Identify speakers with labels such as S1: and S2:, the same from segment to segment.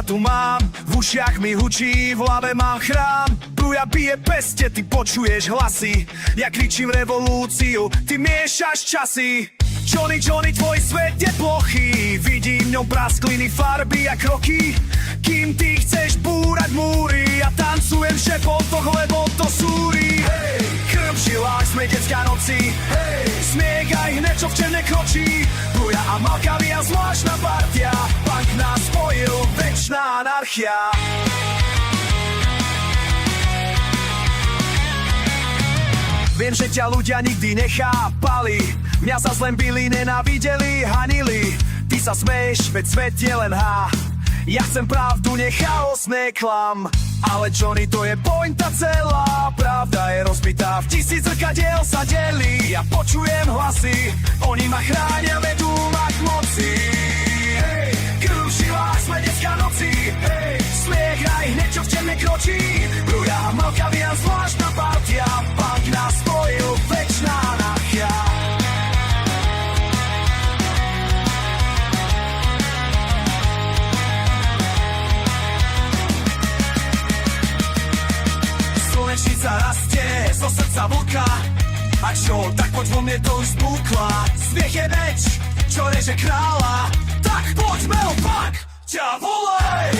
S1: ťa tu mám, v ušiach mi hučí, v hlave mám chrám. Bruja bije peste, ty počuješ hlasy, ja kričím revolúciu, ty miešaš časy. Johnny, Johnny, tvoj svet je plochý, vidím v ňom praskliny, farby a kroky. Kým ty chceš búrať múry, ja tancujem v šepotoch, lebo to súri. Hej, krv v žilách, sme detská noci, hej, smiech aj hneď, čo v čem nekročí. Bruja a Malkavia, zvláštna partia, punk nás spojil, večná anarchia. Viem, že ťa ľudia nikdy nechápali, mňa sa len byli, nenávideli, hanili. Ty sa smeješ, veď svet je len há. Ja chcem pravdu, ne chaos, ne klam. Ale Johnny, to je pointa celá, pravda je rozbitá, v tisíc zrkadiel sa delí. Ja počujem hlasy, oni ma chránia, vedú ma k moci. Hej, krv v žilách, sme detská noci, hej, smiech aj hneď, čo v čem nekročí. Bruja a Malkavia, zvláštna partia, punk nás spojil, večná anarchia. Slnečnica rastie zo srdca vlka, a čo, tak poď vo mne to už zbúkla. Smiech je meč, čo reže kráľa, tak poďme opak, ťa volej.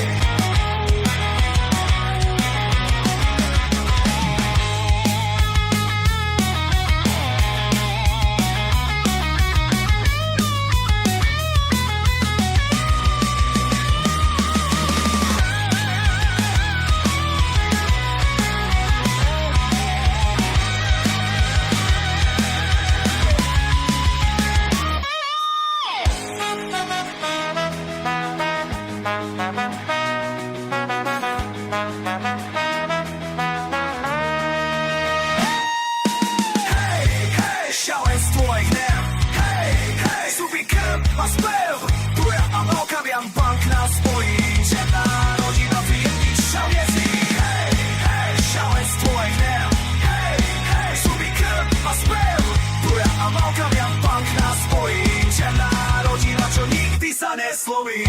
S1: A spev, Bruja a Malkavia, punk nás spojí. Černá rodina, vyjednič šaviezi. Hej, hej, šalenstvo je hnev. Hej, hej, súby krv a spev, Bruja a Malkavia, punk nás spojí. Černá rodina, čo nikdy sa nesloví.